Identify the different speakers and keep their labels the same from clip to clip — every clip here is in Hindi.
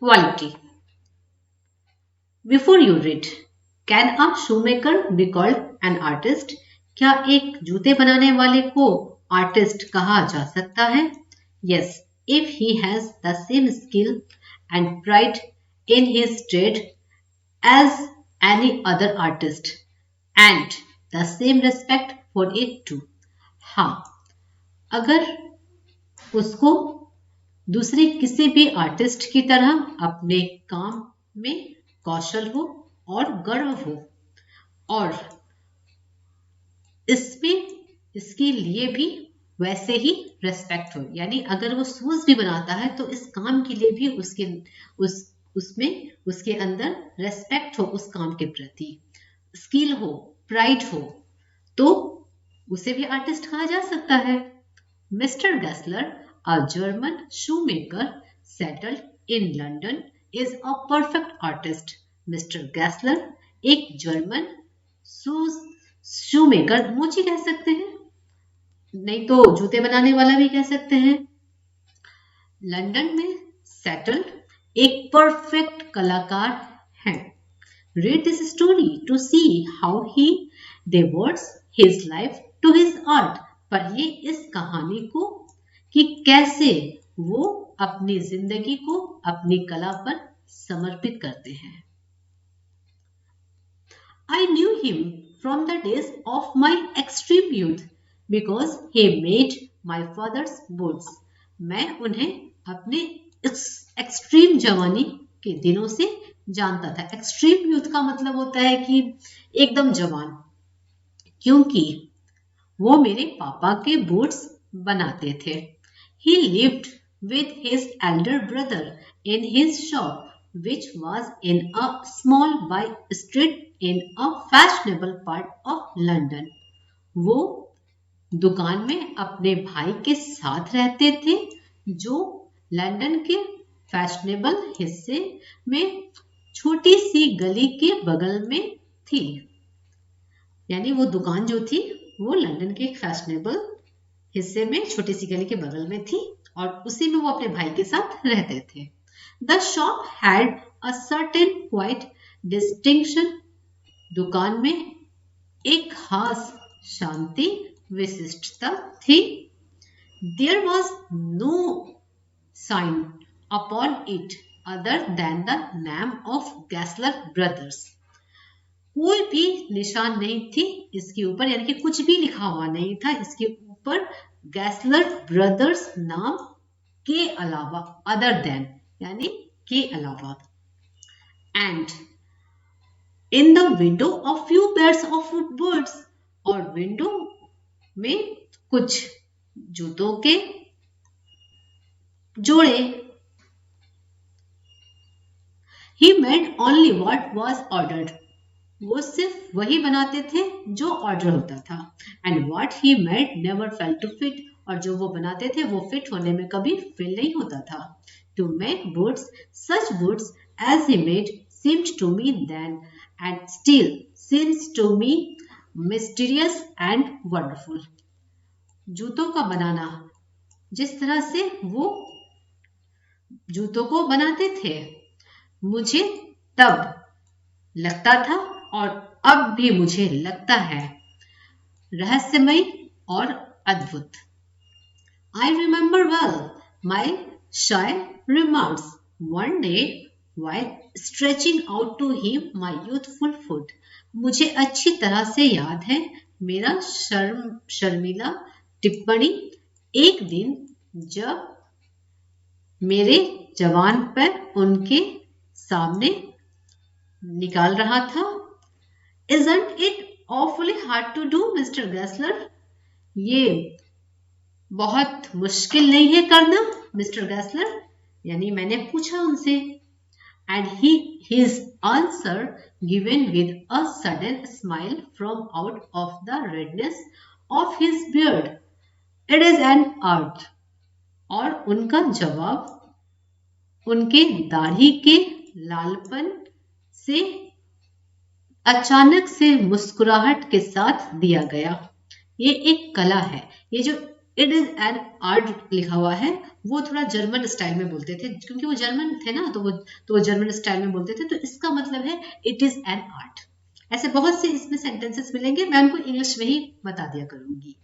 Speaker 1: Quality. Before you read, can a shoemaker be called an artist? क्या एक जूते बनाने वाले को आर्टिस्ट कहा जा सकता है? Yes, if he has the same skill and pride in his trade as any other artist and the same respect for it too. हाँ, अगर उसको दूसरे किसी भी आर्टिस्ट की तरह अपने काम में कौशल हो और गर्व हो और इसमें इसके लिए भी वैसे ही रेस्पेक्ट हो, यानी अगर वो शूज भी बनाता है तो इस काम के लिए भी उस उसमें उसके अंदर रेस्पेक्ट हो उस काम के प्रति, स्किल हो, प्राइड हो, तो उसे भी आर्टिस्ट कहा जा सकता है। Mister Gassler, a German shoemaker settled in London, is a perfect artist. Mister Gassler एक जर्मन शूमेकर, मोची कह सकते हैं, नहीं तो जूते बनाने वाला भी कह सकते हैं, लंदन में सेटल्ड एक परफेक्ट कलाकार है। Read this story to see how he devotes his life to his art. पढ़िए इस कहानी को कि कैसे वो अपनी जिंदगी को अपनी कला पर समर्पित करते हैं। I knew him from the days of my extreme youth because he made my father's boots. मैं उन्हें अपने एक्सट्रीम जवानी के दिनों से जानता था। एक्सट्रीम यूथ का मतलब होता है कि एकदम जवान, क्योंकि वो मेरे पापा के बूट्स बनाते थे। He lived with his elder brother in his shop, which was in a small by street in a fashionable part of London. वो दुकान में अपने भाई के साथ रहते थे जो लंदन के फैशनेबल हिस्से में छोटी सी गली के बगल में थी, यानी वो दुकान जो थी वो लंदन के एक फैशनेबल हिस्से में छोटी सी गली के बगल में थी और उसी में वो अपने भाई के साथ रहते थे। The shop had a certain quite distinction, दुकान में एक खास शांति विशिष्टता थी। There was no sign upon it other than the name of Gessler Brothers. कोई भी निशान नहीं थी इसके ऊपर, यानी कि कुछ भी लिखा हुआ नहीं था इसके ऊपर गैसलर ब्रदर्स नाम के अलावा, अदर देन यानी के अलावा, and in the window of few pairs of footboards, और विंडो में कुछ जूतों के जोड़े। He made only what was ordered. वो सिर्फ वही बनाते थे जो ऑर्डर होता था। And what he made never fail to fit, और जो वो बनाते थे वो फिट होने में कभी फेल नहीं होता था। To make boots, such boots as he made seemed to me then and still seems to me mysterious and wonderful. जूतों का बनाना, जिस तरह से वो जूतों को बनाते थे, मुझे तब लगता था और अब भी मुझे लगता है रहस्यमय और अद्भुत। I remember well my shy remarks one day while stretching out to him my youthful foot. मुझे अच्छी तरह से याद है मेरा शर्मीला टिप्पणी एक दिन जब मेरे जवान पैर उनके सामने निकाल रहा था। Isn't it awfully hard to do, Mr. Gessler? ये बहुत मुश्किल नहीं है करना, मिस्टर गैसलर, यानी मैंने पूछा उनसे। And his answer given with a sudden smile from out of the redness of his beard. It is an art. और उनका जवाब उनके दाढ़ी के लालपन से अचानक से मुस्कुराहट के साथ दिया गया। ये एक कला है। ये जो इट इज एन आर्ट लिखा हुआ है, वो थोड़ा जर्मन स्टाइल में बोलते थे, क्योंकि वो जर्मन थे ना, तो वो जर्मन स्टाइल में बोलते थे, तो इसका मतलब है इट इज एन आर्ट। ऐसे बहुत से इसमें सेंटेंसेस मिलेंगे, मैं उनको इंग्लिश में ही बता दिया करूंगी।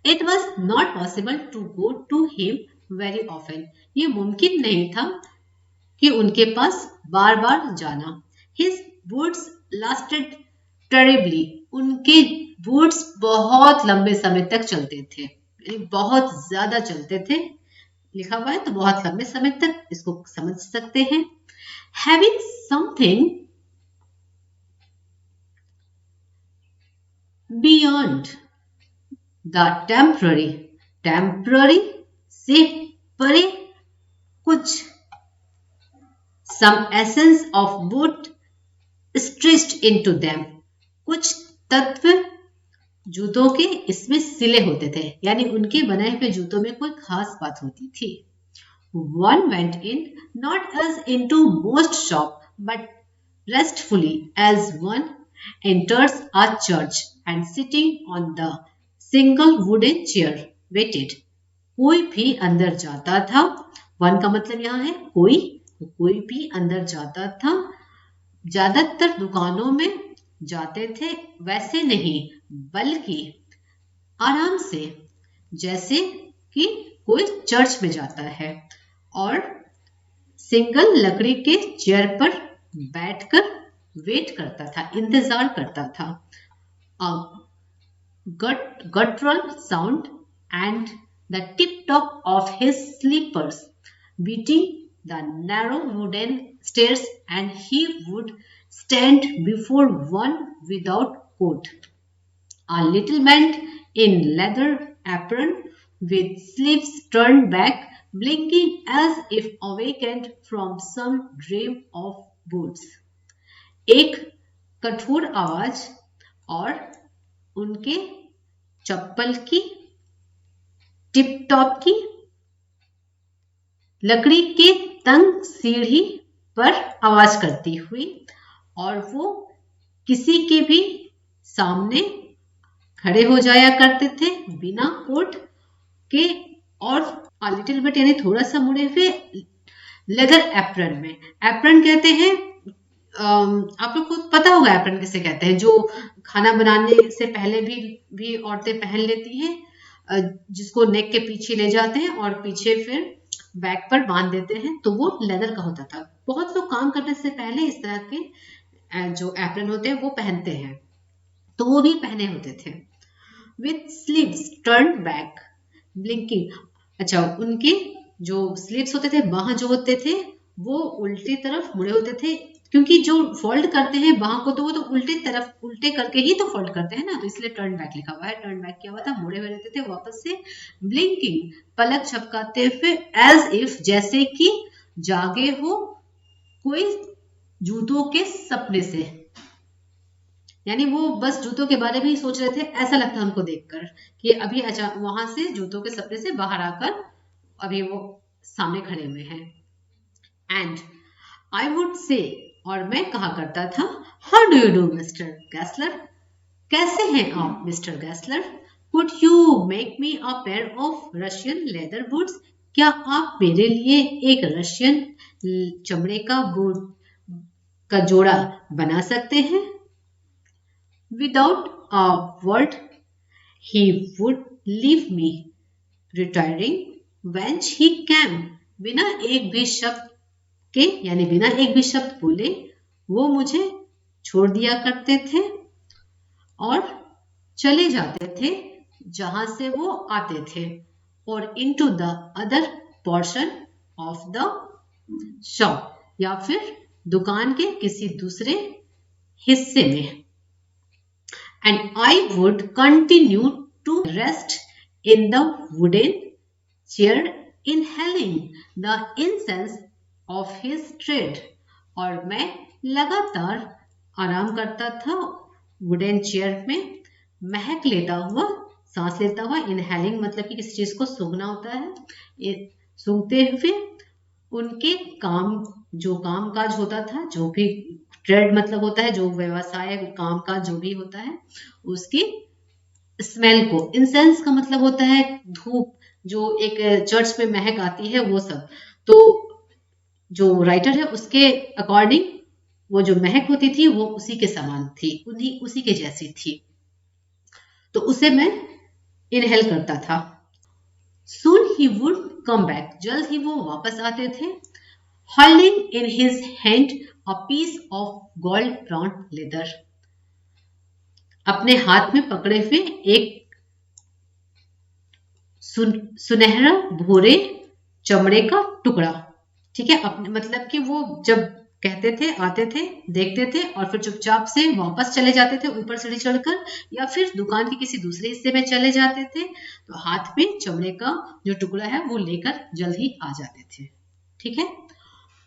Speaker 1: It was not possible to go to him very often, ये मुमकिन नहीं था कि उनके पास बार बार जाना। हिज बूट्स लास्टेड टेरिबली, उनके बूट्स बहुत लंबे समय तक चलते थे, यानी बहुत ज्यादा चलते थे, लिखा हुआ है तो बहुत लंबे समय तक, इसको समझ सकते हैं। Having something beyond the temporary, temporary से परे कुछ, some essence of boot stitched into them, कुछ तत्व जूतों के इसमें सिले होते थे, यानी उनके बनाए हुए जूतों में कोई खास बात होती थी। One went in not as into most shop but restfully as one enters a church and sitting on the single wooden chair waited, कोई भी अंदर जाता था, वन का मतलब यहाँ है कोई, तो कोई भी अंदर जाता था, ज्यादातर दुकानों में जाते थे वैसे नहीं, बल्कि आराम से, जैसे कि कोई चर्च में जाता है, और सिंगल लकड़ी के चेयर पर बैठकर वेट करता था, इंतजार करता था। A guttural sound and the tip-top of his slippers beating the narrow wooden stairs, and he would stand before one without coat. A little man in leather apron with sleeves turned back, blinking as if awakened from some dream of boots. एक कठोर आवाज और उनके चप्पल की टिप टॉप की लकड़ी के तंग सीढ़ी पर आवाज करती हुई, और वो किसी के भी सामने खड़े हो जाया करते थे बिना कोट के, और लिटिल बिट यानी थोड़ा सा मुड़े हुए, लेदर एप्रन में, एप्रन कहते हैं, आप लोग को पता होगा एप्रन किसे कहते हैं, जो खाना बनाने से पहले भी औरतें पहन लेती हैं, जिसको नेक के पीछे ले जाते हैं और पीछे फिर बैक पर बांध देते हैं, तो वो लेदर का होता था। बहुत लोग काम करने से पहले इस तरह के जो एप्रन होते हैं वो पहनते हैं, तो वो भी पहने होते थे। With sleeves turn back blinking, अच्छा उनके जो स्लीव्स होते थे, बाह जो होते थे वो उल्टी तरफ मुड़े होते थे, क्योंकि जो फोल्ड करते हैं बाह को तो वो तो उल्टे तरफ उल्टे करके ही तो फोल्ड करते हैं ना, तो इसलिए टर्न बैक लिखा हुआ है। टर्न बैक क्या हुआ था, मुड़े हुए रहते थे वापस से। ब्लिंकिंग, पलक झपकाते हुए, एज इफ जैसे कि जागे हो कोई जूतों के सपने से, यानी वो बस जूतों के बारे में ही सोच रहे थे, ऐसा लगता है उनको देखकर कि अभी वहां से जूतों के सपने से बाहर आकर अभी वो सामने खड़े हुए हैं। एंड आई वुड से, और मैं कहा करता था, how do you do mister Gassler, कैसे हैं आप mister Gassler, could you make me a pair of Russian leather boots, क्या आप मेरे लिए एक रशियन चमड़े का बूट का जोड़ा बना सकते हैं। Without a word, he would leave me, retiring whence he came. बिना एक भी शब्द के, यानी बिना एक भी शब्द बोले, वो मुझे छोड़ दिया करते थे और चले जाते थे जहां से वो आते थे, और into the other portion of the shop, या फिर दुकान के किसी दूसरे हिस्से में। And I would continue to rest in the wooden chair, inhaling the incense of his trade. और मैं लगातार आराम करता था वुडन चेयर में, महक लेता हुआ, सांस लेता हुआ, इनहेलिंग मतलब कि किसी चीज को सूंघना होता है, सूंघते हुए उनके काम, जो काम काज होता था, जो भी ट्रेड मतलब होता है, जो व्यवसाय काम काज जो भी होता है, उसकी स्मेल को। इंसेंस का मतलब होता है धूप, जो एक चर्च में महक आती है वो सब। तो जो राइटर है उसके अकॉर्डिंग वो जो महक होती थी वो उसी के समान थी, उन्हीं उसी के जैसी थी। तो उसे मैं इनहेल करता था। Soon he would come back. जल्द ही वो वापस आते थे। Holding in his hand a piece of gold brown leather. अपने हाथ में पकड़े हुए एक सुनहरा भूरे चमड़े का टुकड़ा। ठीक है, अपने मतलब कि वो जब कहते थे, आते थे, देखते थे और फिर चुपचाप से वापस चले जाते थे ऊपर सीढ़ी चढ़कर, या फिर दुकान के किसी दूसरे हिस्से में चले जाते थे, तो हाथ में चमड़े का जो टुकड़ा है वो लेकर जल्द ही आ जाते थे। ठीक है।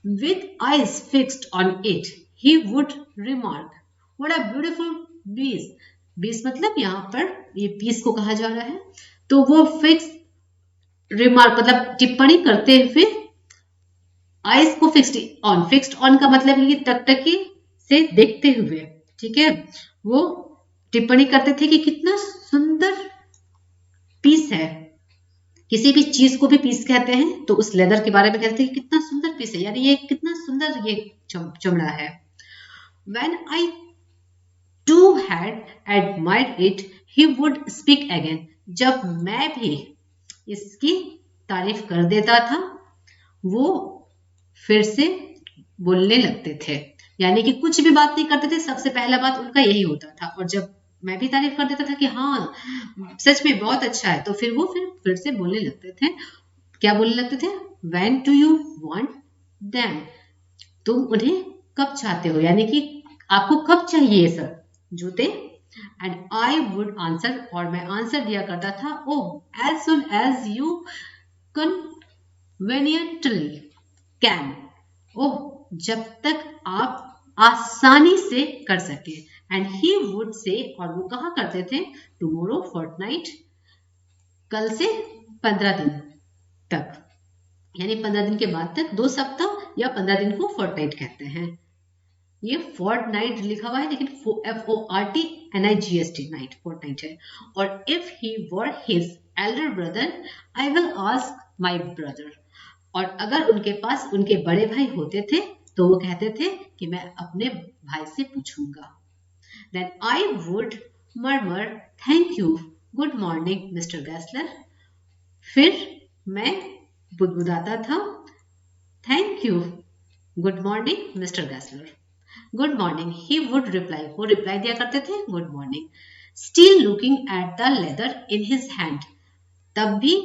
Speaker 1: With eyes fixed on it, he would remark, "What a beautiful beast." beast मतलब यहाँ पर ये पीस को कहा जा रहा है। तो वो फिक्स रिमार्क मतलब टिप्पणी करते हुए, आइज को फिक्स्ड ऑन का मतलब ये टकटकी से देखते हुए। ठीक है, वो टिप्पणी करते थे कि कितना सुंदर पीस है। किसी भी चीज को भी पीस कहते हैं, तो उस लेदर के बारे में कहते हैं कि कितना सुंदर पीस है, यानी ये कितना सुंदर ये चमड़ा है। When I too had admired it, he would speak again. जब मैं भी इसकी तारीफ कर देता था, वो फिर से बोलने लगते थे। यानी कि कुछ भी बात नहीं करते थे, सबसे पहला बात उनका यही होता था। और जब मैं भी तारीफ कर देता था कि हाँ सच में बहुत अच्छा है, तो फिर वो फिर से बोलने लगते थे। क्या बोलने लगते थे? When do you want them? तुम उन्हें कब चाहते हो, यानी कि आपको कब चाहिए ये सब जूते? एंड आई वुड आंसर, और मैं आंसर दिया करता था, oh as soon as you conveniently can. Oh जब तक आप आसानी से कर सके। एंड ही वुड से, और वो कहा करते थे, टुमारो फोर्टनाइट, कल से 15 दिन तक, यानी 15 दिन के बाद तक, 2 सप्ताह या 15 दिन को फोर्टनाइट कहते हैं। ये फोर्टनाइट लिखा हुआ है, लेकिन FORTNIGST नाइट, फोर्टनाइट है। और if he were his Elder brother, I will ask my brother. और अगर उनके पास उनके बड़े भाई होते थे, तो वो कहते थे कि मैं अपने भाई से पूछूंगा। Then I would murmur, thank you, good morning mister Gassler. फिर मैं बुदबुदाता था, thank you, good morning mister Gassler. Good morning, he would reply, वो रिप्लाई दिया करते थे good morning. Still looking at the leather in his hand, तब भी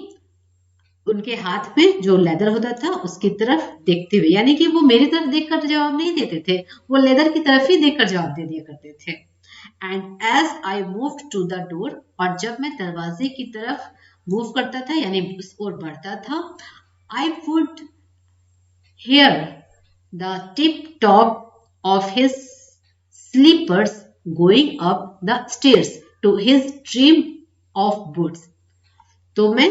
Speaker 1: उनके हाथ में जो लेदर होता था उसकी तरफ देखते हुए, यानी कि वो मेरी तरफ देखकर जवाब नहीं देते थे, वो लेदर की तरफ ही देखकर जवाब दे दिया करते थे। And as I moved to the door, और जब मैं दरवाजे की तरफ मूव करता था, यानी उस ओर बढ़ता था, I would hear the tip top of his slippers going up the stairs to his dream of boots. तो मैं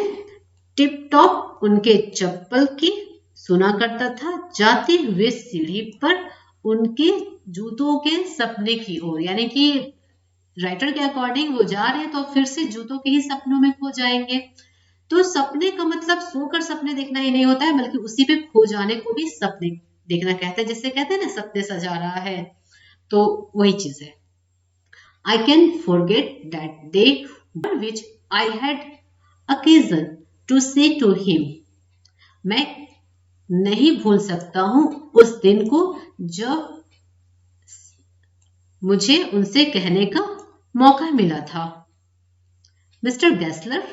Speaker 1: टिप टॉप उनके चप्पल की सुना करता था जाते हुए सीढ़ी पर उनके जूतों के सपने की ओर। यानी कि राइटर के अकॉर्डिंग वो जा रहे हैं तो फिर से जूतों के ही सपनों में खो जाएंगे। तो सपने का मतलब सोकर सपने देखना ही नहीं होता है, बल्कि उसी पे खो जाने को भी सपने देखना कहते हैं। जिससे कहते हैं ना सपने सजा रहा है, तो वही चीज है। I can forget that day which I had occasion to say to him, मैं नहीं भूल सकता हूं उस दिन को जब मुझे उनसे कहने का मौका मिला था, mister Gassler,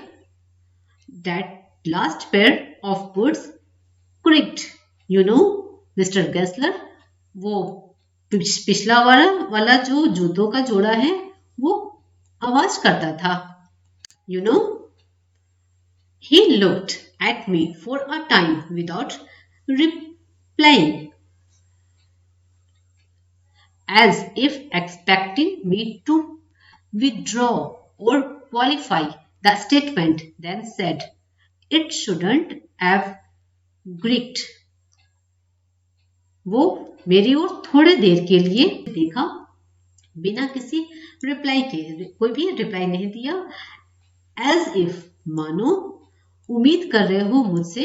Speaker 1: that last pair of boots creaked, you know, mister Gassler, वो पिछला वाला जो जूतों का जोड़ा है वो आवाज करता था। You know, he looked at me for a time without replying, as if expecting me to withdraw or qualify the statement, then said, it shouldn't have creaked. वो मेरी ओर थोड़े देर के लिए देखा, बिना किसी रिप्लाई के, कोई भी रिप्लाई नहीं दिया। एज इफ, मानो उम्मीद कर रहे हो मुझसे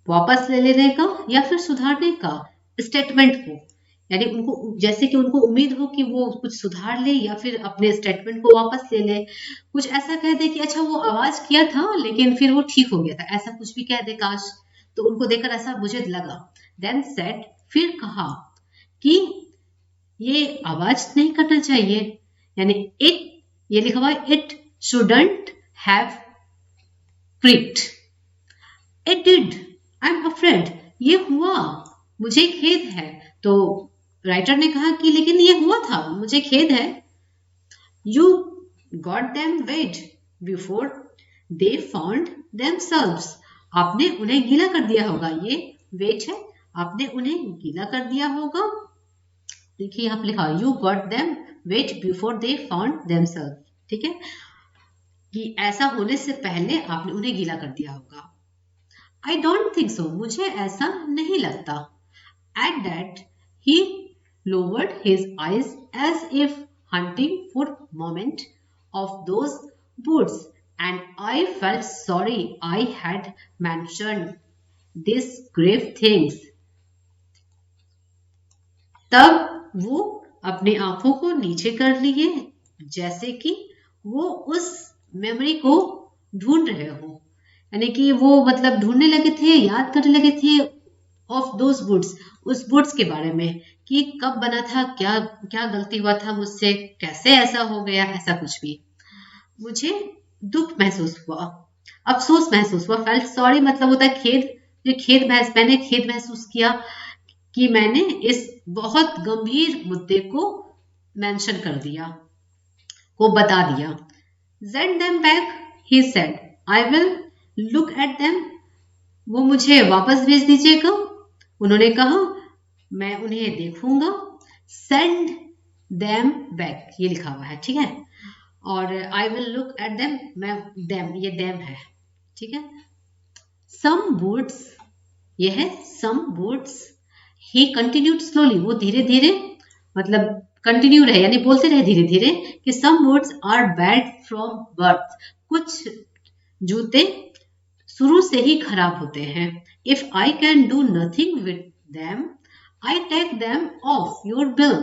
Speaker 1: वापस ले लेने का या फिर सुधारने का स्टेटमेंट को, यानी उनको जैसे कि उनको उम्मीद हो कि वो कुछ सुधार ले या फिर अपने स्टेटमेंट को वापस ले ले। कुछ ऐसा कह दे कि अच्छा वो आवाज किया था लेकिन फिर वो ठीक हो गया था, ऐसा कुछ भी कह दे काश। तो उनको देखकर ऐसा मुझे लगा। देन सेड, फिर कहा कि ये आवाज नहीं करना चाहिए, यानी इट, ये लिखा हुआ है it shouldn't have creaked. It did, I am afraid, ये हुआ, मुझे खेद है। तो राइटर ने कहा कि लेकिन ये हुआ था, मुझे खेद है। You got them wet before they found themselves, आपने उन्हें गीला कर दिया होगा, ये वेट है, आपने उन्हें गीला कर दिया होगा। देखिए यहाँ पे लिखा you got them wet before they found themselves, ठीक है, कि ऐसा होने से पहले आपने उन्हें गीला कर दिया होगा। आई डोंट थिंक सो, मुझे ऐसा नहीं लगता। At that he lowered his eyes as if hunting for moment of those boots, and I felt sorry I had mentioned these grave things. तब वो अपनी आंखों को नीचे कर लिए, जैसे कि वो उस मेमोरी को ढूंढ रहे हो, यानी कि वो मतलब ढूंढने लगे थे, याद करने लगे थे ऑफ दोज बुट्स, उस बुट्स के बारे में कि कब बना था, क्या क्या गलती हुआ था मुझसे, कैसे ऐसा हो गया, ऐसा कुछ भी। मुझे दुख महसूस हुआ, अफसोस महसूस हुआ। फेल्ट सॉरी मतलब होता है खेद, मैंने खेद महसूस किया कि मैंने इस बहुत गंभीर मुद्दे को मेंशन कर दिया, को बता दिया। Send them back, he said. I will look at them. वो मुझे वापस भेज दीजिएगा, उन्होंने कहा, मैं उन्हें देखूंगा। Send them back, ये लिखा हुआ है, ठीक है, और I will look at them, मैं them, ये them है, ठीक है। Some boots, ये है some boots. He continued slowly, वो धीरे धीरे मतलब कंटिन्यू रहे, यानी बोलते रहे धीरे धीरे कि some boots are bad from birth, कुछ जूते शुरू से ही खराब होते हैं। If I can do nothing with them, I take them off your bill.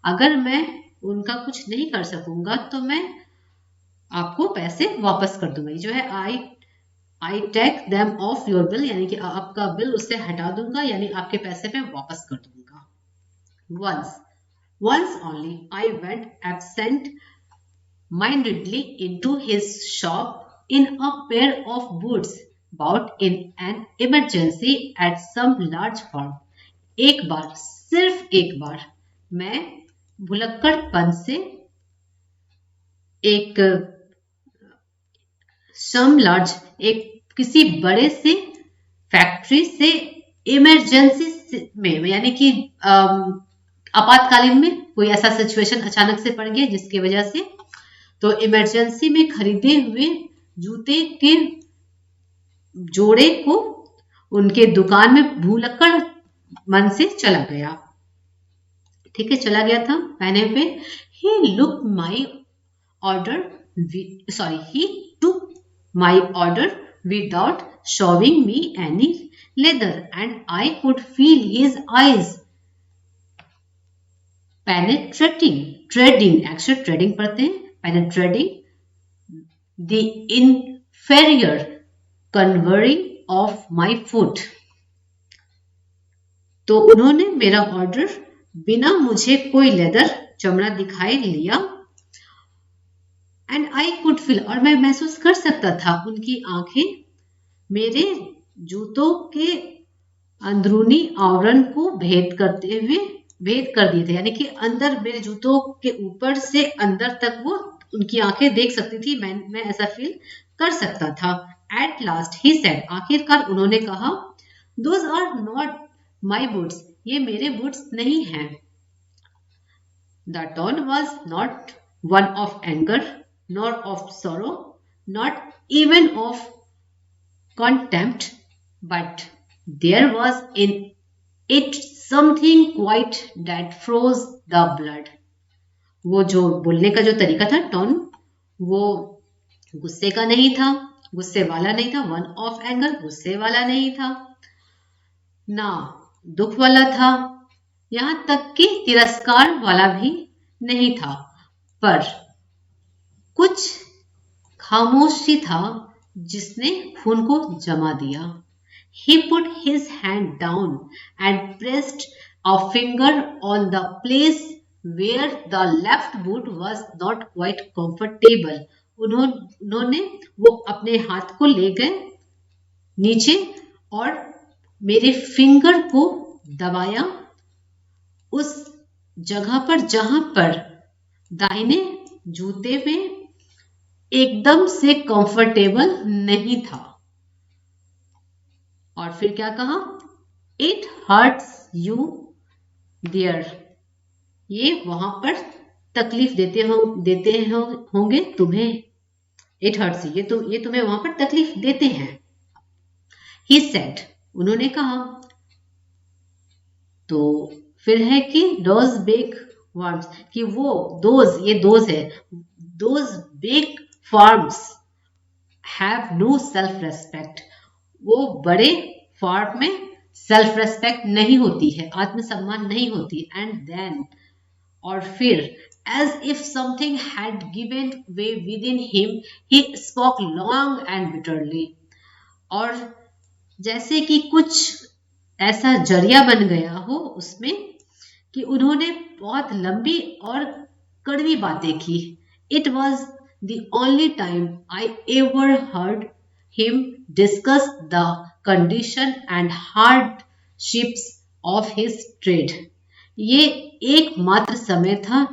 Speaker 1: अगर मैं उनका कुछ नहीं कर सकूंगा तो मैं आपको पैसे वापस कर दूंगा। ये जो है I take them off your bill, यानी कि आपका बिल उससे हटा दूंगा, यानी आपके पैसे मैं वापस कर दूंगा। Once only I went absent mindedly into his shop in a pair of boots bought in an emergency at some large firm. एक बार, सिर्फ एक बार, मैं भुलक्कड़पन से एक सम लार्ज, एक किसी बड़े से फैक्ट्री से इमरजेंसी में, यानी कि आपातकालीन में कोई ऐसा सिचुएशन अचानक से पड़ गया जिसकी वजह से, तो इमरजेंसी में खरीदे हुए जूते के जोड़े को उनके दुकान में भूलक्कड़ मन से चला गया, ठीक है, चला गया था पहने हुए। He look my order, sorry, he took my order without showing me any leather, and I could feel his eyes penetrating, treading, actually treading पढ़ते हैं, penetrating the inferior convering of my foot. तो उन्होंने मेरा ऑर्डर बिना मुझे कोई लेदर चमड़ा दिखाई लिया, एंड आई कुड फील, और मैं महसूस कर सकता था उनकी आंखें मेरे जूतों के अंदरूनी आवरण को भेद कर दिए थे, यानी कि अंदर मेरे जूतों के ऊपर से अंदर तक वो उनकी आंखें देख सकती थी, मैं ऐसा फील कर सकता था। एट लास्ट ही सेड, आखिरकार उन्होंने कहा, those are not my boots, ये मेरे बूट्स नहीं हैं। The tone was not one of anger nor of sorrow, not even of contempt, but there was in it something quite that froze the blood. वो जो बोलने का जो तरीका था, टोन, वो गुस्से का नहीं था, गुस्से वाला नहीं था। वन ऑफ एंगर, गुस्से वाला नहीं था, ना दुख वाला था, यहाँ तक कि तिरस्कार वाला भी नहीं था। पर कुछ खामोशी था जिसने खून को जमा दिया। He put his hand down and pressed a finger on the place where the left boot was not quite comfortable. उन्होंने वो अपने हाथ को ले गए नीचे और मेरे फिंगर को दबाया उस जगह पर जहां पर दाहिने जूते में एकदम से कंफर्टेबल नहीं था। और फिर क्या कहा? इट हर्ट्स यू देयर, ये वहां पर तकलीफ होंगे तुम्हें। इट हर्ट्स, ये तुम्हें वहां पर तकलीफ देते हैं। ही सेड, उन्होंने कहा। तो फिर है कि दोज बिग वर्म्स, कि वो दोज, ये दोज है, those big forms have no self respect, वो बड़े फॉर्म में सेल्फ रेस्पेक्ट नहीं होती है, आत्मसम्मान नहीं होती। एंड देन, और फिर, as if something had given way within him, he spoke long and bitterly, और जैसे कि कुछ ऐसा जरिया बन गया हो उसमें, कि उन्होंने बहुत लंबी और कड़वी बातें की। It was the only time I ever heard him discuss the condition and hardships of his trade. ये एकमात्र समय था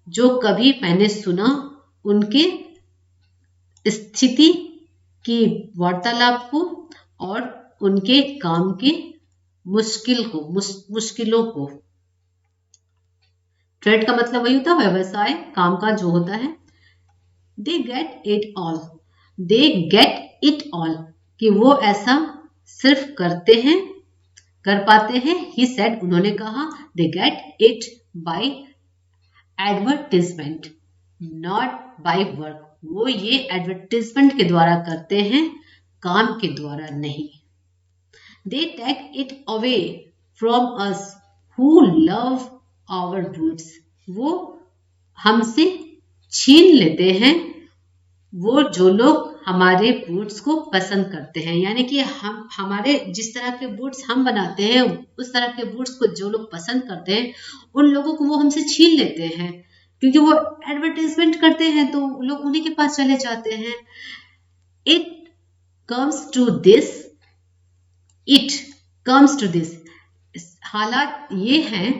Speaker 1: जो कभी मैंने सुना उनके स्थिति की वार्तालाप को और उनके काम की मुश्किलों को। ट्रेड का मतलब वही होता है, व्यवसाय, काम का जो होता है। They get it all, they get it all, कि वो ऐसा सिर्फ करते हैं, कर पाते हैं। ही सेड, उन्होंने कहा। They get it by advertisement not by work, वो ये एडवर्टिजमेंट के द्वारा करते हैं, काम के द्वारा नहीं। They take it away from us who love our boots, वो हमसे छीन लेते हैं, वो जो लोग हमारे बूट्स को पसंद करते हैं। यानी कि हम, हमारे जिस तरह के बूट्स हम बनाते हैं, उस तरह के बूट्स को जो लोग पसंद करते हैं, उन लोगों को वो हमसे छीन लेते हैं, क्योंकि वो एडवर्टाइजमेंट करते हैं तो लोग उन्हीं के पास चले जाते हैं। It comes to this, it comes to this, हालात ये हैं।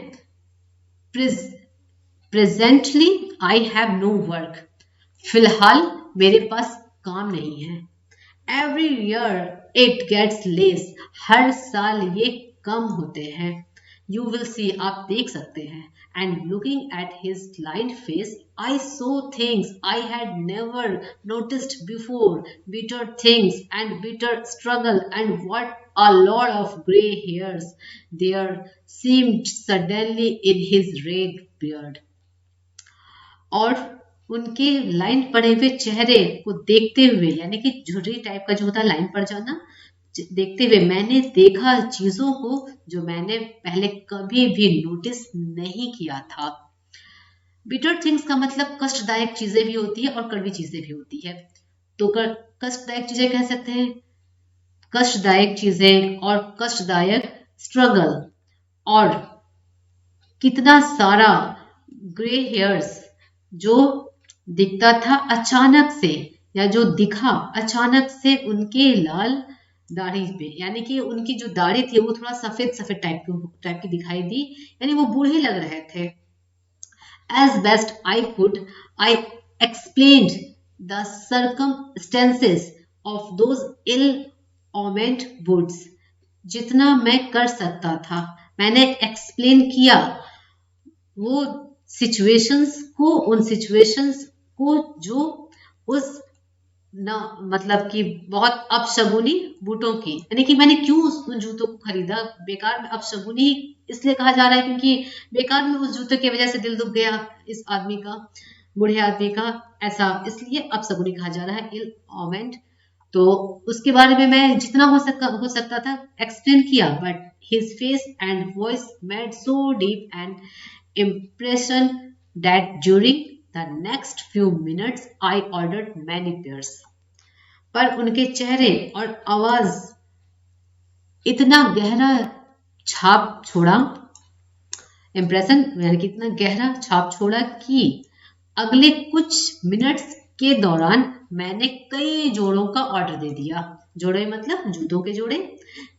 Speaker 1: Presently I have no work, फिलहाल मेरे पास काम नहीं है। Every year it gets less, हर साल ये कम होते हैं। यू विल सी, आप देख सकते हैं। And looking at his lined face, I so things I had never noticed before, bitter things and bitter struggle, and what a lot of grey hairs there seemed suddenly in his red beard। और उनके लाइन पड़े हुए चेहरे को देखते हुए, यानी कि झुर्री टाइप का जो होता है, लाइन पड़ जाना, देखते हुए मैंने देखा चीजों को जो मैंने पहले कभी भी नोटिस नहीं किया था। बिटर थिंग्स का मतलब कष्टदायक चीजें भी होती है और कड़वी चीजें भी होती है। तो कष्टदायक चीजें कह सकते हैं, कष्टदायक चीजें और कष्टदायक स्ट्रगल, और कितना सारा ग्रे हेयर्स जो दिखता था अचानक से, या जो दिखा अचानक से उनके लाल दाढ़ी पे, यानी कि उनकी जो दाढ़ी थी वो थोड़ा सफेद सफेद टाइप की दिखाई दी, यानी वो बूढ़े लग रहे थे। As best I could, I explained the circumstances of those ill-omened woods। जितना मैं कर सकता था मैंने एक्सप्लेन किया वो सिचुएशंस को, उन सिचुएशंस को जो उस ना, मतलब कि बहुत अपशगुनी बूटों की, यानी कि मैंने क्यों उन जूतों को खरीदा बेकार में, अपशगुनी इसलिए कहा जा रहा है क्योंकि बेकार में उस जूते की वजह से दिल दुख गया इस आदमी का, बूढ़े आदमी का, ऐसा इसलिए अपशगुनी कहा जा रहा है, इल ओमेंट। तो उसके बारे में मैं जितना हो सकता था एक्सप्लेन किया, but his face and voice made so deep and impression that during the next few minutes I ordered many pairs. पर उनके चेहरे और आवाज इतना गहरा छाप छोड़ा, इम्प्रेशन यानी कि इतना गहरा छाप छोड़ा कि अगले कुछ मिनट्स के दौरान मैंने कई जोड़ों का ऑर्डर दे दिया। जोड़े मतलब जूतों के जोड़े।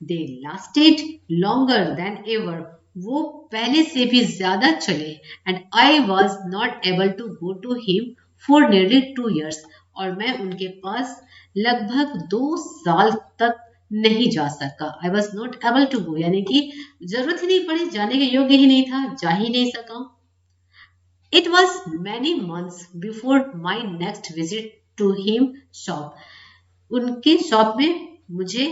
Speaker 1: They lasted longer than ever, वो पहले से भी ज्यादा चले। And I was not able to go to him for nearly 2 years, और मैं उनके पास लगभग 2 साल तक नहीं जा सका। I was not able to go, यानी कि जरूरत ही नहीं पड़ी, जाने के योग्य ही नहीं था, जा ही नहीं सका। It was many months before my next visit to him shop. उनके शॉप में मुझे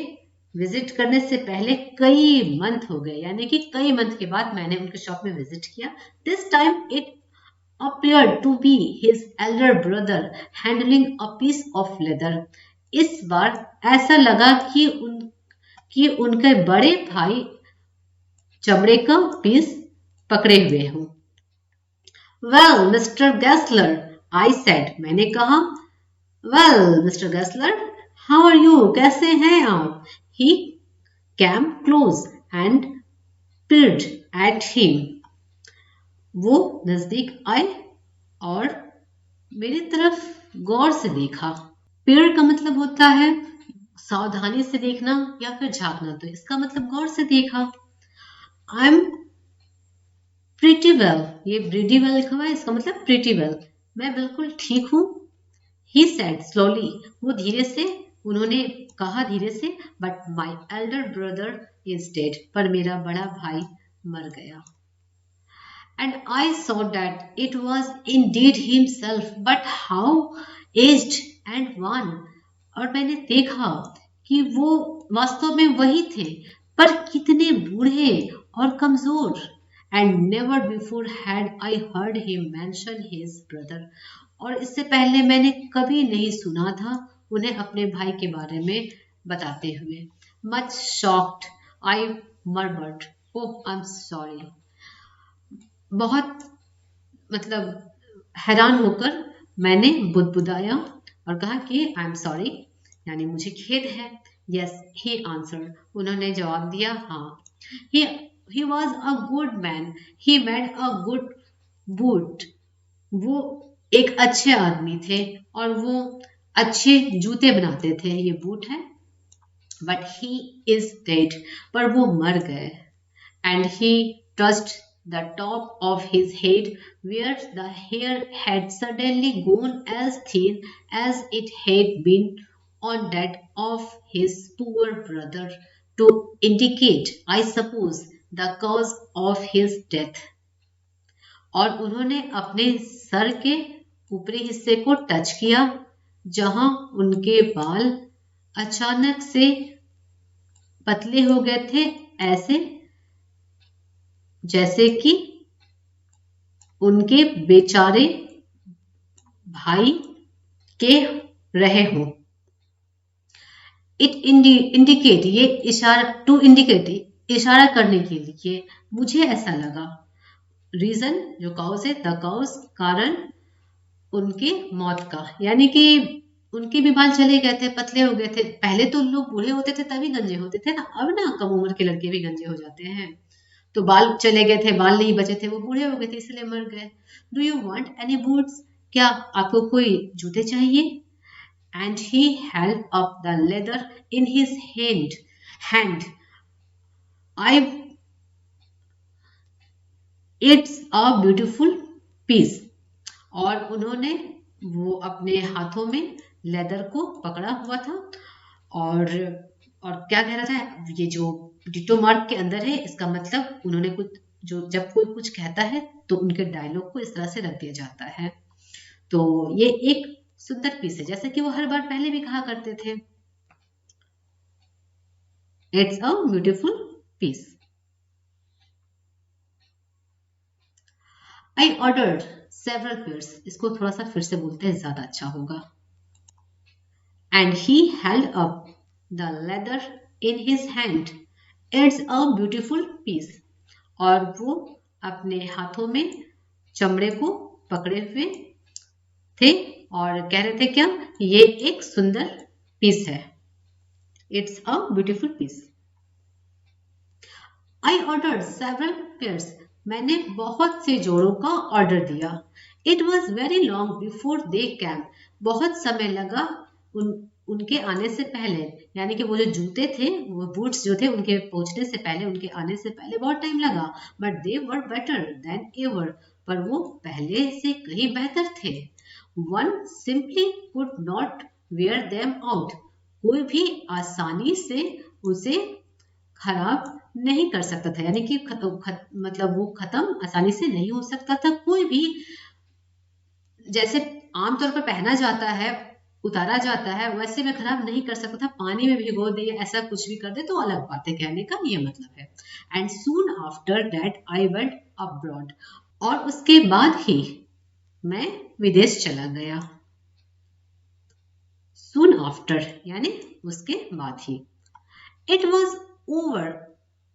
Speaker 1: विजिट करने से पहले कई मंथ हो गए, यानी कि कई मंथ के बाद मैंने उनके शॉप में विजिट किया। This time it appeared to be his elder brother handling a piece of leather. इस बार ऐसा लगा कि उनके बड़े भाई चमड़े का पीस पकड़े हुए हों। Well, Mr. Gessler, I said, मैंने कहा। Well, Mr. Gessler, how are you? कैसे हैं आप? He came close and peered at him. वो नजदीक आए और मेरी तरफ गौर से देखा। पेड़ का मतलब होता है सावधानी से देखना या फिर झांकना, तो इसका मतलब गौर से देखा। आई एम प्रिटी वेल, ये प्रिटी वेल लिखा हुआ है, इसका मतलब प्रिटी वेल, मैं बिल्कुल ठीक हूँ। ही सेड स्लोली, वो धीरे से, उन्होंने कहा धीरे से, but my elder brother is dead, पर मेरा बड़ा भाई मर गया। And I saw that it was Indeed himself, but how aged and one, और मैंने देखा कि वो वास्तव में वही थे, पर कितने बूढ़े और कमजोर। And never before had I heard him mention his brother, और इससे पहले मैंने कभी नहीं सुना था उन्हें अपने भाई के बारे में बताते हुए। Much shocked I murmured, oh I am sorry, बहुत मतलब हैरान होकर मैंने बुदबुदाया और कहा कि आई एम सॉरी, यानी मुझे खेद है। यस ही आंसर्ड, उन्होंने जवाब दिया हाँ। He was a good man, he made a good boot, वो एक अच्छे आदमी थे और वो अच्छे जूते बनाते थे, ये बूट है। बट ही इज डेड, पर वो मर गए। And he touched the top of his head, where the hair had suddenly gone as thin as it had been on that of his poor brother, to indicate, I suppose, the cause of his death. और उन्होंने अपने सर के ऊपरी हिस्से को टच किया जहां उनके बाल अचानक से पतले हो गए थे, ऐसे जैसे कि उनके बेचारे भाई के रहे हों। इट इंडिकेट, ये इशारा, टू इंडिकेट, इशारा करने के लिए, मुझे ऐसा लगा। रीजन, जो काउज है, द काउज, कारण उनके मौत का, यानी कि उनके भी बाल चले गए थे, पतले हो गए थे। पहले तो लोग बूढ़े होते थे तभी गंजे होते थे ना, अब ना कम उम्र के लड़के भी गंजे हो जाते हैं। तो बाल चले गए थे, बाल नहीं बचे थे, वो बूढ़े हो गए थे इसलिए मर गए। Do you want any boots, क्या आपको कोई जूते चाहिए? And he held up the leather in his hand I, it's a beautiful piece, और उन्होंने वो अपने हाथों में लेदर को पकड़ा हुआ था। और क्या कह रहा था, ये जो डिटो मार्क के अंदर है, इसका मतलब उन्होंने कुछ, जो जब कोई कुछ कहता है तो उनके डायलॉग को इस तरह से रख दिया जाता है। तो ये एक सुंदर पीस है, जैसे कि वो हर बार पहले भी कहा करते थे। It's a beautiful piece. I ordered several pairs, इसको थोड़ा सा फिर से बोलते हैं, ज्यादा अच्छा होगा। And he held up the leather in his hand, it's a beautiful piece. और वो अपने हाथों में चमड़े को पकड़े हुए थे और कह रहे थे क्या, ये एक सुंदर पीस है, it's a beautiful piece. I order several pairs, मैंने बहुत से जोड़ों का ऑर्डर दिया। It was very long before they came, बहुत समय लगा उनके आने से पहले, यानी कि वो जो जूते थे, वो बूट्स जो थे, उनके पहुंचने से पहले, उनके आने से पहले बहुत टाइम लगा। But they were better than ever, पर वो पहले से कहीं बेहतर थे। One simply could not wear them out, कोई भी आसानी से उसे खराब नहीं कर सकता था, यानी कि मतलब वो खत्म आसानी से नहीं हो सकता था। कोई भी जैसे आमतौर पर पहना जाता है, उतारा जाता है, वैसे में खराब नहीं कर सकता था। पानी में भिगो दे, ऐसा कुछ भी कर दे तो अलग बात है, कहने का ये मतलब है। And soon after that I went abroad, और उसके बाद ही मैं विदेश चला गया। सून आफ्टर यानी उसके बाद ही। It was over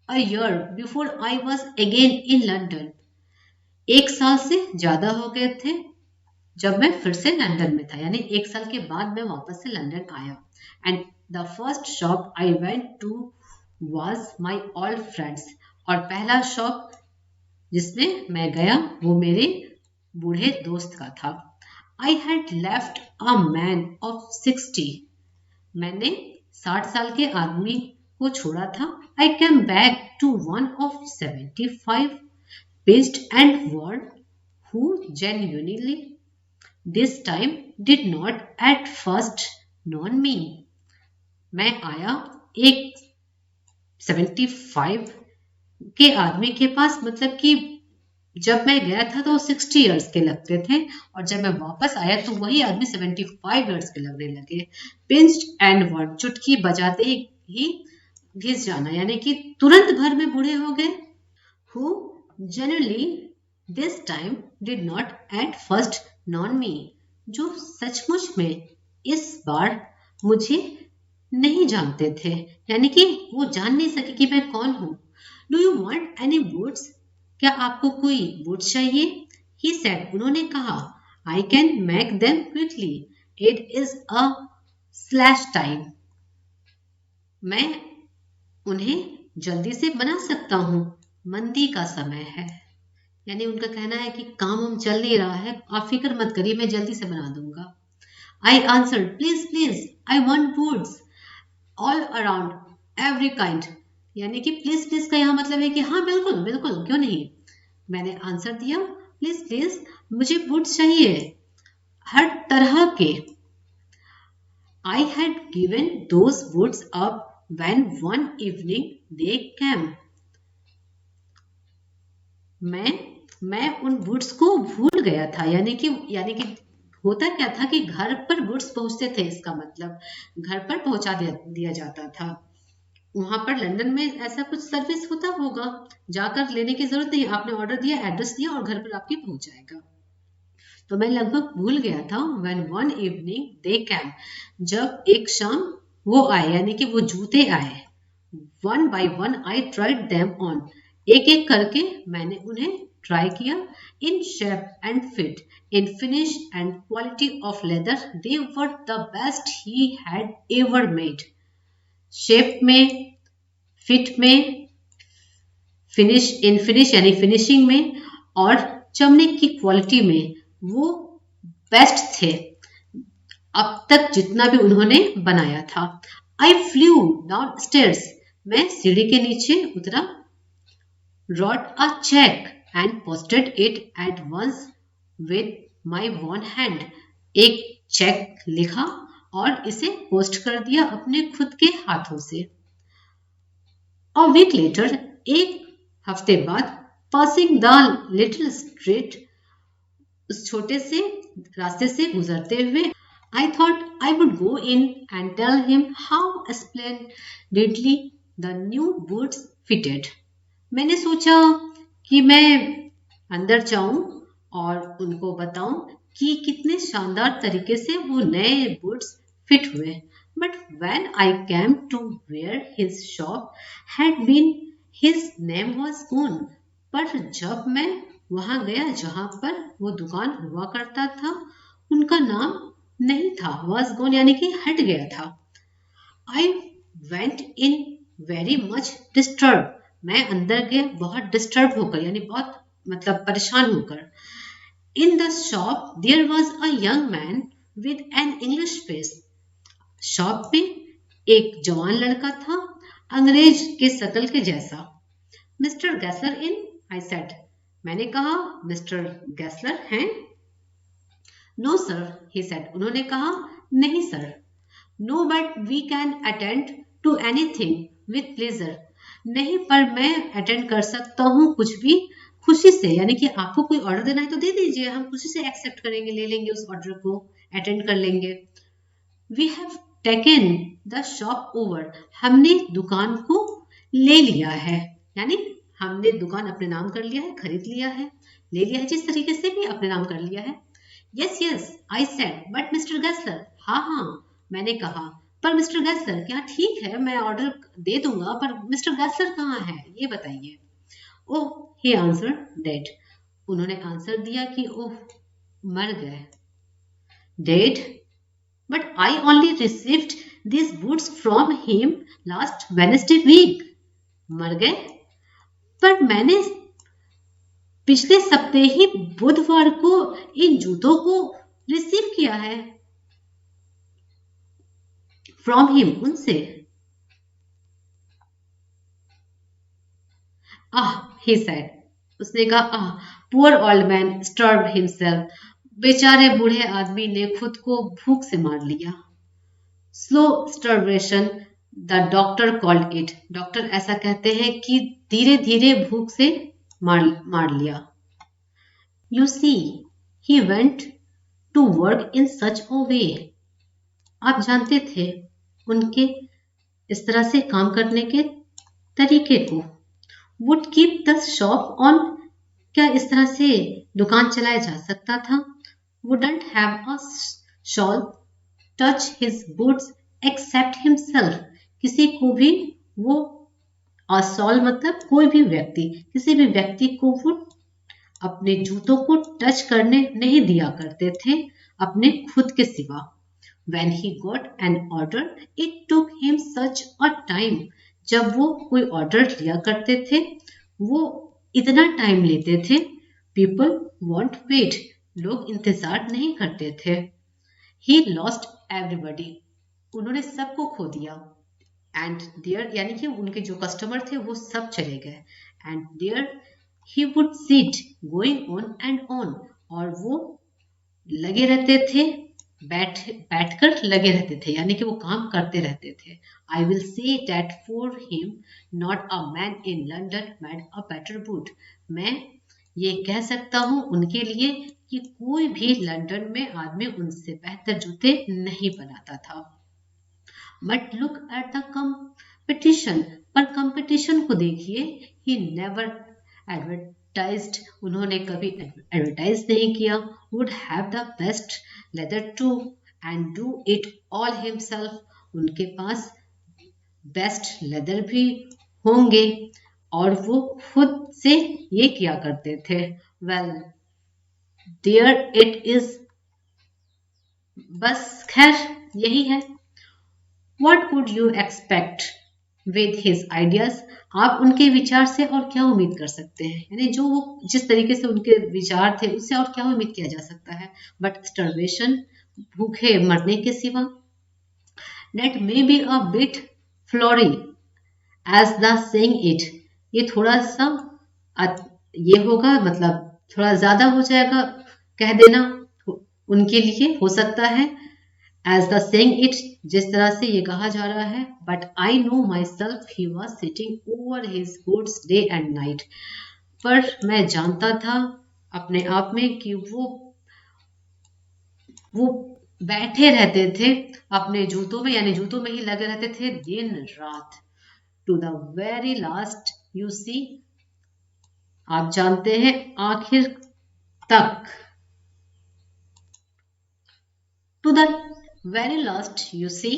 Speaker 1: a year before I was again in London. एक साल से ज्यादा हो गए थे जब मैं फिर से लंदन में था, यानी एक साल के बाद मैं वापस से लंदन आया। And the first shop I went to was my old friends, और पहला शॉप जिसमें मैं गया वो मेरे बूढ़े दोस्त का था। I had left a man of 60, मैंने 60 साल के आदमी को छोड़ा था। I came back to one of 75, pitched and worn, who genuinely this time did not at first known me. मैं आया एक 75 के आदमी के पास, मतलब कि जब मैं गया था तो वो 60 इयर्स के लगते थे, और जब मैं वापस आया तो वही आदमी 75 इयर्स के लगने लगे। पिंच्ड एंड वर्न, चुटकी बजाते ही घिस जाना, यानी कि तुरंत भर में बूढ़े हो गए। Who generally this time did not at first known me, जो सचमुच में इस बार मुझे नहीं जानते थे, यानी कि वो जान नहीं सके कि मैं कौन हूँ। Do you want any boots, क्या आपको कोई बूट्स चाहिए? ही सेड, उन्होंने कहा। I can make them quickly, it is a slash time, मैं उन्हें जल्दी से बना सकता हूँ, मंदी का समय है। यानी उनका कहना है कि काम हम चल नहीं रहा है, आप फिक्र मत करिए, मैं जल्दी से बना दूंगा। I answer, please please I want boots all around every kind, यानी कि प्लीज प्लीज का यहाँ मतलब है कि हाँ बिल्कुल बिल्कुल, क्यों नहीं। मैंने आंसर दिया, प्लीज प्लीज मुझे बूट्स चाहिए, हर तरह के। I had given those boots up when one evening they came, मैं उन बूट्स को भूल गया था, यानी कि होता क्या था कि घर पर बूट्स पहुंचते थे, इसका मतलब घर पर पहुंचा दिया जाता था। वहां पर लंदन में ऐसा कुछ सर्विस होता होगा, जाकर लेने की जरूरत नहीं, आपने ऑर्डर दिया, एड्रेस दिया और घर पर आपके पहुंच जाएगा। तो मैं लगभग भूल गया था। When one evening they came, जब एक शाम वो आए, यानी कि वो जूते आए। One by one I tried them on, एक एक करके मैंने उन्हें ट्राई किया। In shape and fit, in finish and quality of leather, they were the best he had ever made. Shape में, फिट में, फिनिश यानी फिनिशिंग में, और चमड़े की क्वालिटी में वो बेस्ट थे अब तक जितना भी उन्होंने बनाया था। आई फ्लू डाउन स्टेयर्स, मैं सीढ़ी के नीचे उतरा। wrote a check and posted it at once with my one hand, एक चेक लिखा और इसे पोस्ट कर दिया अपने खुद के हाथों से। A week later, एक हफ्ते बाद, passing the little street, उस छोटे से रास्ते से गुजरते हुए, I thought I would go in and tell him how splendidly the new boots fitted. मैंने सोचा कि मैं अंदर जाऊं और उनको बताऊं कि कितने शानदार तरीके से वो नए बूट्स फिट हुए. But when I came to where his shop had been, his name was gone. पर जब मैं वहां गया जहां पर वो दुकान हुआ करता था, उनका नाम नहीं था. Was gone यानी कि हट गया था. I went in very much disturbed. मैं अंदर गया बहुत डिस्टर्ब होकर यानी बहुत मतलब परेशान होकर. In the shop there was a young man with an English face. Shop में एक जवान लड़का था अंग्रेज के शकल के जैसा. Mister Gassler in, I said. मैंने कहा मिस्टर गैसलर हैं? No sir, he said. उन्होंने कहा नहीं सर. No but we can attend to anything with pleasure. नहीं पर मैं अटेंड कर सकता हूँ कुछ भी खुशी से. यानी कि आपको कोई ऑर्डर देना है तो दे दीजिए, हम खुशी से एक्सेप्ट करेंगे, ले लेंगे उस ऑर्डर को, अटेंड कर लेंगे. We have taken the shop over. हमने दुकान को ले लिया है. यानी हमने दुकान अपने नाम कर लिया है, खरीद लिया है, ले लिया है, जिस तरीके से भी अपने नाम कर लिया है. Yes yes, I said. But mister Gassler, हाँ हाँ मैंने कहा, पर मिस्टर गैसलर क्या? ठीक है मैं ऑर्डर दे दूंगा, पर मिस्टर गैसलर कहाँ है ये बताइए. Oh, he answer dead. उन्होंने आंसर दिया कि ओह मर गए. Dead? But I only received this boots from him last Wednesday week. मर गए? पर मैंने पिछले सप्ताह ही बुधवार को इन जूतों को रिसीव किया है. फ्रॉम हिम, उनसे. आह, ही सेड. उसने कहा आह, पुअर ओल्ड मैन स्टर्व हिमसेल्फ. बेचारे बूढ़े आदमी ने खुद को भूख से मार लिया. Slow starvation the doctor called it. Doctor ऐसा कहते हैं कि धीरे धीरे भूख से मार लिया. You see, he went to work in such a way. आप जानते थे उनके इस तरह से काम करने के तरीके को. Would keep the shop on. क्या इस तरह से दुकान चलाया जा सकता था? Wouldn't have a soul touch his boots except himself. किसी को भी वो असॉल मतलब कोई भी व्यक्ति, किसी भी व्यक्ति को वो अपने जूतों को टच करने नहीं दिया करते थे अपने खुद के सिवा. When he got an order, it took him such a time. जब वो कोई ऑर्डर लिया करते थे वो इतना टाइम लेते थे. People won't wait. लोग इंतजार नहीं करते थे. He lost everybody. उन्होंने सबको खो दिया. And there यानी कि उनके जो कस्टमर थे वो सब चले गए. And there he would sit going on and on. और वो लगे रहते थे, बैठकर लगे रहते थे यानी कि वो काम करते रहते थे. I will say that for him not a man in London made a better boot. मैं ये कह सकता हूँ उनके लिए कि कोई भी लंदन में आदमी उनसे बेहतर जूते नहीं बनाता था. But look at the competition. पर कंपटीशन को देखिए. He never advertised. उन्होंने कभी एडवर्टाइज नहीं किया. Would have the best leather too and do it all himself. उनके पास बेस्ट लेदर भी होंगे और वो खुद से ये किया करते थे. Well there it is. बस खैर यही है. What could you expect with his ideas? आप उनके विचार से और क्या उम्मीद कर सकते हैं? यानी जो वो जिस तरीके से उनके विचार थे उससे और क्या उम्मीद किया जा सकता है? बट स्टर्वेशन, भूखे मरने के सिवा. That may be a bit flowery as the saying it. ये थोड़ा सा ये होगा मतलब थोड़ा ज्यादा हो जाएगा कह देना उनके लिए हो सकता है. As the saying it, जिस तरह से ये कहा जा रहा है. But I know myself he was sitting over his goods day and night. पर मैं जानता था अपने आप में कि वो बैठे रहते थे अपने जूतों में, यानी जूतों में ही लगे रहते थे दिन रात। To the very last you see, आप जानते हैं आखिर तक। To the very last you see,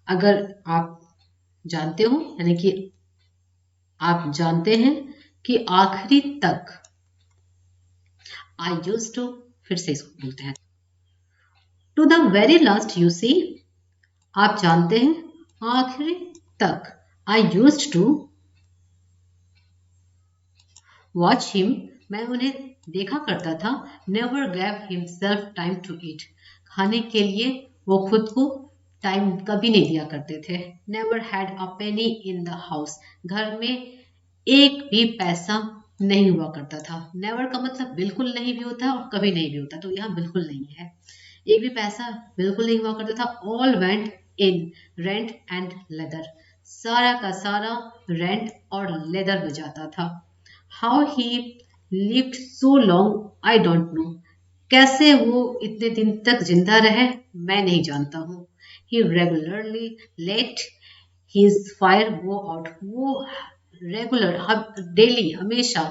Speaker 1: अगर आप जानते हो यानी कि आप जानते हैं कि आखिरी तक। आई यूज टू, फिर से इसको बोलते हैं। To the very last you see, आप जानते हैं आखिरी तक। I use to watch him, मैं उन्हें देखा करता था। Never gave himself time to eat, खाने के लिए वो खुद को टाइम कभी नहीं दिया करते थे। Never had a Penney in the house, घर में एक भी पैसा नहीं हुआ करता था। नेवर का मतलब बिल्कुल नहीं भी होता और कभी नहीं भी होता, तो यहाँ बिल्कुल नहीं है। एक भी पैसा बिल्कुल नहीं हुआ करता था। All went in rent and leather, सारा का सारा रेंट और लेदर में जाता था। How he lived so long I don't know, कैसे वो इतने दिन तक जिंदा रहे मैं नहीं जानता हूँ। He regularly let his fire go out, वो रेगुलर डेली हमेशा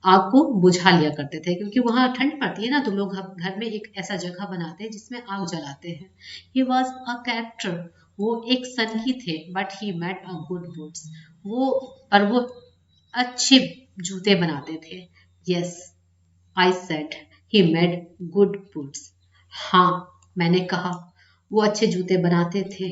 Speaker 1: आग को बुझा लिया करते थे, क्योंकि वहां ठंड पड़ती है ना, तो लोग घर में एक ऐसा जगह बनाते हैं जिसमें आग जलाते हैं। ही वॉज अ कैरेक्टर, वो एक सनही थे। But he made a good boots, वो पर वो अच्छे जूते बनाते थे। Yes, I said he made good boots, हाँ मैंने कहा वो अच्छे जूते बनाते थे।